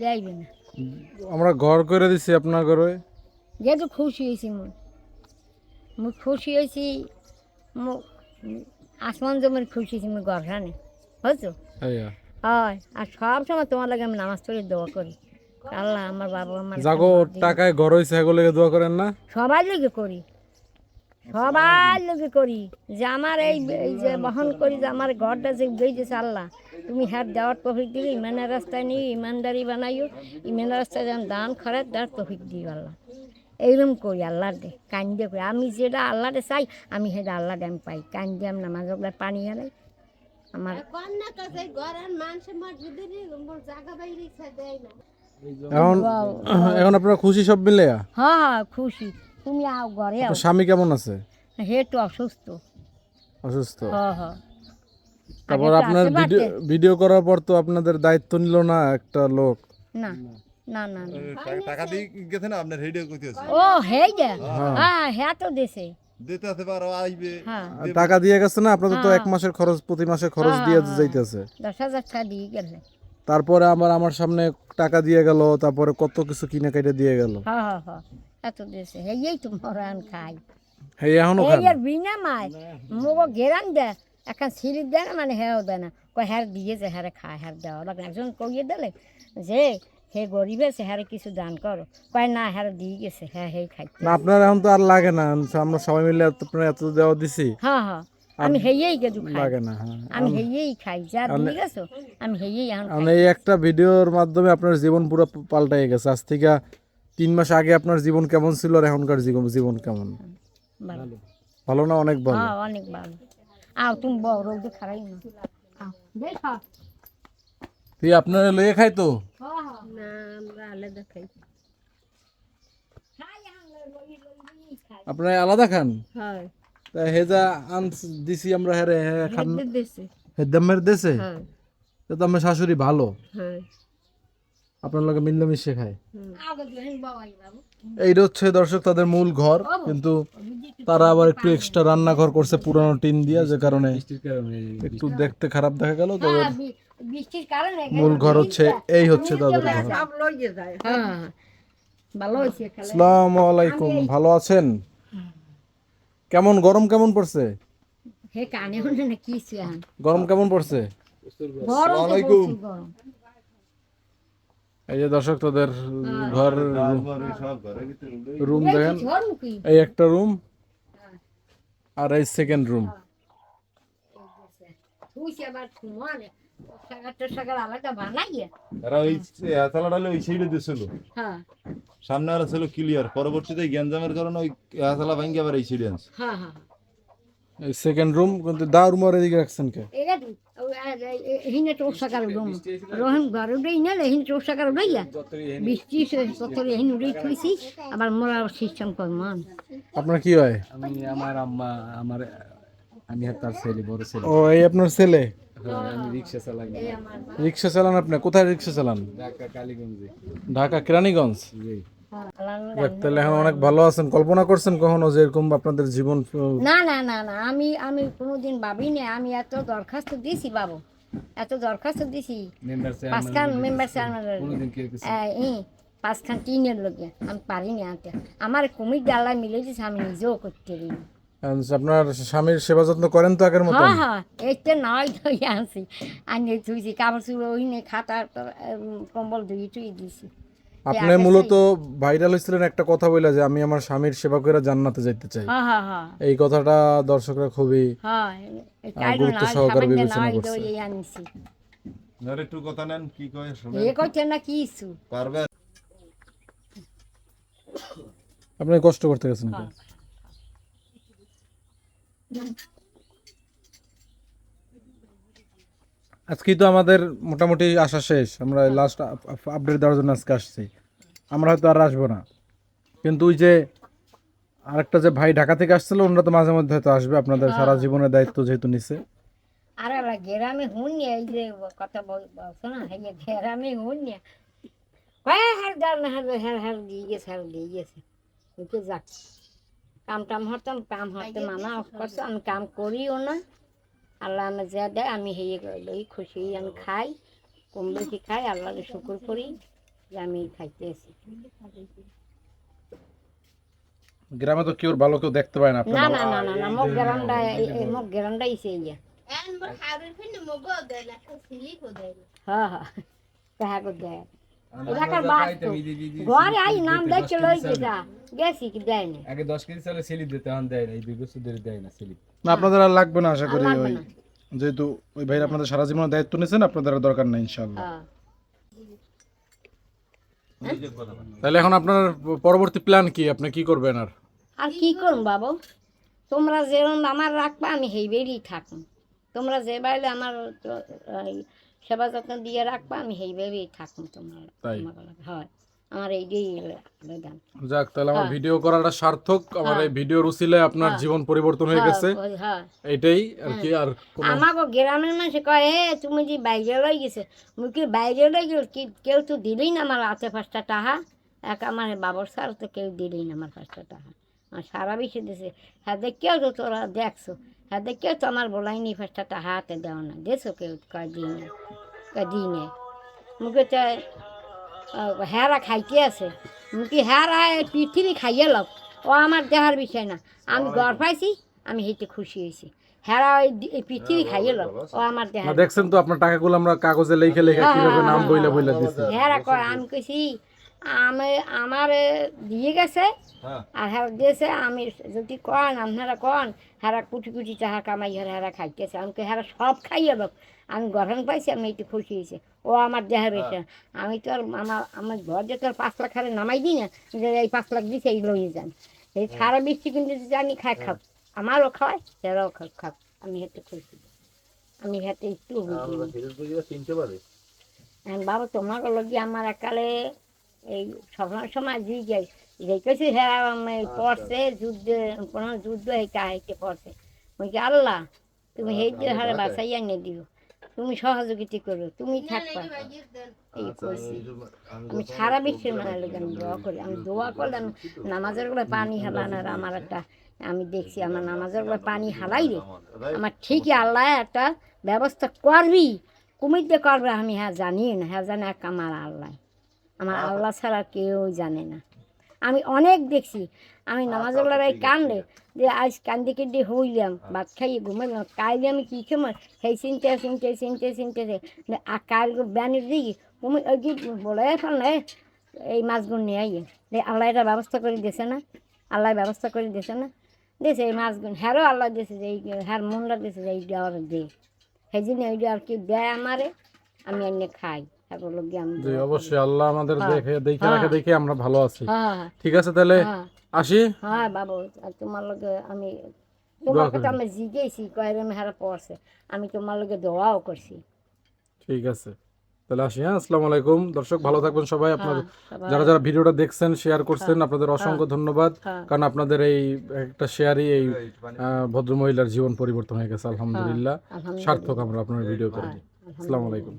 যাইবে না আমরা ঘর করে দিছি আপনার ঘরে। যেহেতু খুশি হয়েছি মুই খুশি হয়েছি আসমান জমির খুশি হয়েছি মুই গরখানে বুঝছো আইয়া হয় আর সব সময় তোমার লাগে আমি নামাজ পড়ে দোয়া করি আল্লাহ আমার বাবা আমার জাগো টাকায় ঘর হইছে এগুলো দোয়া করেন না? সবাই লোকে করি সবার লোকে করি যে আমার এই এই যে বহন করি যে আমার ঘরটা যে দিয়েছে আল্লাহ তুমি হাত দেওয়ার তৌফিক দিলে ইমানের রাস্তায় নিয়ে ইমানদারি বানাইও ইমানের রাস্তায় যেন দান খরার দেওয়ার তৌফিক দিও আল্লাহ এইরকম করি আল্লাহর দে কান্দে করি আমি যেটা আল্লাহরে চাই আমি সেটা আল্লাহরে আমি পাই কান্দে আমি নামাজ ওগুলো পানি হারাই আমার এখন এখন আপনারা খুশি সব মিলে? হ্যাঁ হ্যাঁ খুশি তুমি আও ঘরে আও আপনার স্বামী কেমন আছে? হে একটু অসুস্থ অসুস্থ? হ্যাঁ হ্যাঁ তারপর আপনার ভিডিও করার পর তো আপনাদের দায়িত্ব নিল না একটা লোক? না না না না টাকা দিয়ে গেছে না আপনার হেডে কইতেছে ও হেই দে হ্যাঁ হ্যাঁ তো দেশে দিতে আছে পারো আসবে হ্যাঁ টাকা দিয়ে গেছে না আপনাদের তো এক মাসের খরচ প্রতি মাসে খরচ দিয়ে যাইতেছে 10,000 টাকা দিয়ে গেলে তারপরে আবার আমার সামনে টাকা দিয়ে গেল তারপরে কত কিছু কিনে কেটে দিয়ে গেল হ্যাঁ হ্যাঁ হ্যাঁ এত দেশে হেই তো মরান খাই এই এখনো এই খান? আর বিনা মায় মুগো গেরান দে এখন সিঁড়ি দেয় না মানে হ্যাঁ দেয় না কয় হ্যাঁ দিয়েছে হ্যাঁ খায় হ্যাঁ দেওয়া লাগে একজন কইয়ে দিলে যে হে গরিব আছে হ্যাঁ কিছু দান করো কয় না হ্যাঁ দিয়ে গেছে হ্যাঁ হে খাই না আপনার এখন তো আর লাগে না আমরা সবাই মিলে আপনার এত দেওয়া দিছি হ্যাঁ হ্যাঁ আমি হেয়েই গেদু খাই লাগে না। হ্যাঁ আমি হেয়েই খাই যা দিয়ে গেছো আমি হেয়েই এখন মানে এই একটা ভিডিওর মাধ্যমে আপনার জীবন পুরো পাল্টাই গেছে। আজ থেকে 3 মাস আগে আপনার জীবন কেমন ছিল আর এখনকার জীবন কেমন? ভালো ভালো না? অনেক ভালো। হ্যাঁ অনেক ভালো আও তুমি বড় রোদ খারাই না আও দেখো তুই আপনারা লয়ে খাই তো? না আমরা আলাদা খাই আপনারা আলাদা খান? হ্যাঁ তা হেজা আনস দিছি আমরা হেরে হে খান দেশে হেদামের দেশে? হ্যাঁ তো তো আমার শাশুড়ি ভালো, হ্যাঁ আপনার লগে মিলেমিশে খায়। আগে দিন বাবাই বাবু এইটা হচ্ছে দর্শক তাদের মূল ঘর, কিন্তু তারা আবার একটু এক্সট্রা রান্নাঘর করছে পুরানো টিন দিয়া, যে কারণে একটু দেখতে খারাপ দেখা গেল। তাদের বৃষ্টির কারণে মূল ঘর হচ্ছে এই হচ্ছে তাদের ঘর। সব লইয়ে যায় হ্যাঁ ভালো হইছে খেলা আসসালামু আলাইকুম, ভালো আছেন? কেমন গরম কেমন পড়ছে? হে কানে হনে না কিছু এখন গরম কেমন পড়ছে? গরম তো প্রচুর গরম এই যে দর্শক তাদের ঘর সব ঘরের ভিতরে রুম দেখেন, ঝড় মুখী এই একটা রুম আর এই সেকেন্ড রুম। তুইছে আবার মানে সাগার আলাদা বানাইয়ে এরা ওই হাতালাটা হলে ওই সাইডে দিছিল, হ্যাঁ সামনে আর ছিল ক্লিয়ার, পরবর্তীতে গ্যাঞ্জামের কারণে ওই হাতালা ভাঙ্গি আবার এই সাইডে আনছে। হ্যাঁ হ্যাঁ এই সেকেন্ড রুম, কিন্তু দাও রুম আর এদিকে রাখছেন কে? এরা হিনে তো সাগার রুম রহিম ঘর উড়েই না হিনে তো সাগার উড়াইয়া বৃষ্টি সত্তর হিন উড়েই থুইছি আবার মোরা সিস্টেম করমান আপনার কি হয়? আমি আমার আম্মা আমার আমি তার ছেলে বড় ছেলে। ও এই আপনার ছেলে? আমি রিক্সা চালাই, রিক্সা চালান আপনি? কোথায় রিক্সা চালান? ঢাকা কালীগঞ্জে। ঢাকা কেরানীগঞ্জ? তাহলে এখন অনেক ভালো আছেন। কল্পনা করছেন কখনো যে এরকম আপনাদের জীবন? না না না না আমি আমি কোনোদিন ভাবিনি। আমি এত দরখাস্ত দিয়েছি বাবু, এত দরখাস্ত দিয়েছি মেম্বার পাঁচখান মেম্বার চেয়ারম্যানের কোনদিন কেউ কিছু পাঁচখান টিনের লোকে আমি পারিনি আনতে। আমার কুমির ডাল্লা মিলে দিয়েছে, আমি নিজেও করতে পারিনি। আপনার স্বামীর সেবা যত্ন করেন তো আগের মতো? হ্যাঁ হ্যাঁ এইটা নয় ধুই আনছি, আনিয়ে ধুইছি, কাপড় চুপড় ওই নিয়ে খাতা কম্বল ধুই টুই দিয়েছি। আপনি মূলত ভাইরাল হয়েছিলেন একটা কথা বলে যে আমি আমার স্বামীর সেবা করে জান্নাতে যাইতে চাই। হ্যাঁ হ্যাঁ হ্যাঁ এই কথাটা দর্শকরা খুবই হ্যাঁ গুরুত্ব সহকারে বিবেচনা করছে। আনছি আর একটু কথা নেন, কি কয় শুনে এ কইতে না কিছু পারবে। আপনি কষ্ট করতে গেছেন কেন? আজকে তো আমাদের মোটামুটি আসা শেষ। আমরা লাস্ট আপডেট দেওয়ার জন্য আজকে আসছি। আমরা হয়তো আর আসবো না, কিন্তু ওই যে আরেকটা যে ভাই ঢাকা থেকে আসছিল, ওনারা তো মাঝে মধ্যে হয়তো আসবে। আপনাদের সারা জীবনের দায়িত্ব যেহেতু নিছে। আর গেরামে হুন এই যে কথা বলছো না, এই গেরামে হুন হ্যাঁ হ্যাঁ গান হ্যাঁ হ্যাঁ হ্যাঁ দিয়ে গেছে, হ্যাঁ দিয়ে গেছে। ওকে যাক কাম টাম হরতাম, কাম হরতে মানা করছো, আমি কাম করিও না। আল্লাহ আমার যা দেয় আমি হেয়ে লই খুশি, আমি খাই কম বেশি খাই, আল্লাহকে শুকুর করি। যে আমি খাইতেছি। গ্রামে তো কেউ ভালো কেউ দেখতে পায় না আপনি না ভালো- না না না না মোক গেরান্ডা ইসে ইয়া হ্যাঁ হ্যাঁ তাহা করে দেয় এলাকার বাস্তব ঘরে আই নাম দেখে লই গেছি কি দেয় না আগে 10 কেজি চালে স্লিপ দিতে হন দেয় না, এই 2 বছর ধরে দেয় না স্লিপ। না আপনাদের আর লাগবে না আশা করি লাগবে ওই না। যেহেতু ওই ভাই আপনাদের সারা জীবনের দায়িত্ব নিয়েছেন আপনাদের আর দরকার নাই ইনশাআল্লাহ। হ্যাঁ তাহলে এখন আপনার পরবর্তী প্ল্যান কি, আপনি কি করবেন আর? আর কি করুন বাবু, তোমরা যেরকম আমার রাখবা আমি হেইবেরই থাকুন। তোমরা যে বাইলে আমার এই সেবা যত্ন দিয়ে রাখবা আমি হেইবেরই থাকুন। তোমরা তাই? হয় আমার এইটাই আবেদন। যাক তাহলে আমার ভিডিও করাটা সার্থক, আমার এই ভিডিওর উসিলায় আপনার জীবন পরিবর্তন হয়ে গেছে, হ্যাঁ এইটাই আর কি। আর কোনো আমাকে গ্রামের মানুষ কয় হে তুমি যে বাইরে লই গেছে, মুই কি বাইরে লই গেল কি কেউ তো দিলেই না আমার হাতে 5টা টাকা। এক আমার বাবর স্যার তো কেউ দিলেই না আমার 5টা টাকা, আর সারা বেশি দিছে। হ্যাঁ দেখেও তো তোরা দেখছো, হ্যাঁ দেখেও তো আমার বলাইনি 5টা টাকা হাতে দেওয়া না, দেছো কেউ কয় দিই না, কয় দিই না। মুখে চাই হ্যারা খাইতে আছে, মুখে হ্যারা পৃথিবী খাইয়ে লোক, ও আমার দেহার বিষয় না। আমি ঘর পাইছি, আমি হেঁটে খুশি হয়েছি। হ্যারা ওই পৃথিবী খাইয়ে লোক, ও আমার না দেহার। দেখছেন তো আপনার টাকাগুলো আমরা কাগজে লিখে লিখে কিভাবে নাম বইলা বইলা দিছি। হ্যারা কয় আমি কইছি আমার দিয়ে গেছে হ্যাঁ আর হ্যাঁ দিয়েছে। আমি যদি কন আপনারা কন হ্যারা কুটি কুটি টাকা কামাই হ্যারা খাইতেছে, আমি হ্যারা সব খাইয়ে লোক, আমি গঠন পাইছি, আমি একটু খুশি হয়েছি। ও আমার দেহের বেশি, আমি তো আর আমার ঘর যে তোর 5 লাখ হারে নামাই দিই না যে এই 5 লাখ দিছে এই লইয়ে যান। এই সারা বৃষ্টি কিন্তু যদি আমি খাক আমারও খাওয়াই সেরাও খাক, আমি হেঁটে খুশি, আমি হেঁটে একটু বাবা তোমার লগে আমার একালে এই সময় দিয়ে যাই রেখেছি। হ্যাঁ পড়ছে যুদ্ধে, কোনো যুদ্ধ এই কাহিতে পড়ছে। ওই যে আল্লাহ তুমি সেই যে হারে বাঁচাইয়া নিয়ে দিও, তুমি সহযোগিতা করো, তুমি থাকবা। এই করছি আমি সারা বিশ্বের মানে লোক আমি দোয়া করি। আমি দোয়া করলে আমি নামাজের গুলো পানি হালানোর আমার একটা আমি দেখছি, আমার নামাজের গুলো পানি হালাই রে আমার ঠিকই আল্লাহ একটা ব্যবস্থা করবি, কুমিরতে করবে আমি হ্যাঁ জানি না, হ্যাঁ জানে এক আমার আল্লাহ, আমার আল্লাহ ছাড়া কেউ জানে না। আমি অনেক দেখছি, আমি নামাজের বেলায় কান্দে যে আজ কান্দি কেন্দি হইলাম ভাত খাইয়ে ঘুমাইলাম, কাইলে আমি কী খেমো সেই চিনতে আর কাল ব্যানের দিই তুমি ওই কি বলে ফেললে এই মাছগুলো নিয়ে আইয়ে আল্লাহ এটা ব্যবস্থা করে দিয়েছে না, আল্লাহ ব্যবস্থা করে দিয়েছে না, দিয়েছে এই মাছগুলো হ্যারও আল্লাহ দিয়েছে যে এই হ্যার মনটা দিয়েছে যে এই দেওয়ার দে, সেই জন্য ওই আর কি দেয় আমারে, আমি এনে খাই। জি অবশ্যই আল্লাহ আমাদের দেখে দেখে আমরা ভালো আছি। হ্যাঁ ঠিক আছে তাহলে আসি। হ্যাঁ বাবু তোমার লগে আমি তোমার কথা আমি জিজ্ঞেসি কয়েকজন হারা পড়ছে, আমি তোমার লগে দোয়াও করছি। ঠিক আছে তাহলে আসি। হ্যাঁ আসসালামু আলাইকুম দর্শক, ভালো থাকবেন সবাই। আপনাদের সবাই। যারা যারা ভিডিওটা দেখছেন শেয়ার করছেন আপনাদের অসংখ্য ধন্যবাদ, হ্যাঁ। কারণ আপনাদের এই একটা শেয়ারই এই ভদ্রমহিলার জীবন পরিবর্তন হয়ে গেছে। আলহামদুলিল্লাহ আলহামদুলিল্লাহ। সার্থক আমরা আপনার ভিডিও করি। আসসালামু আলাইকুম।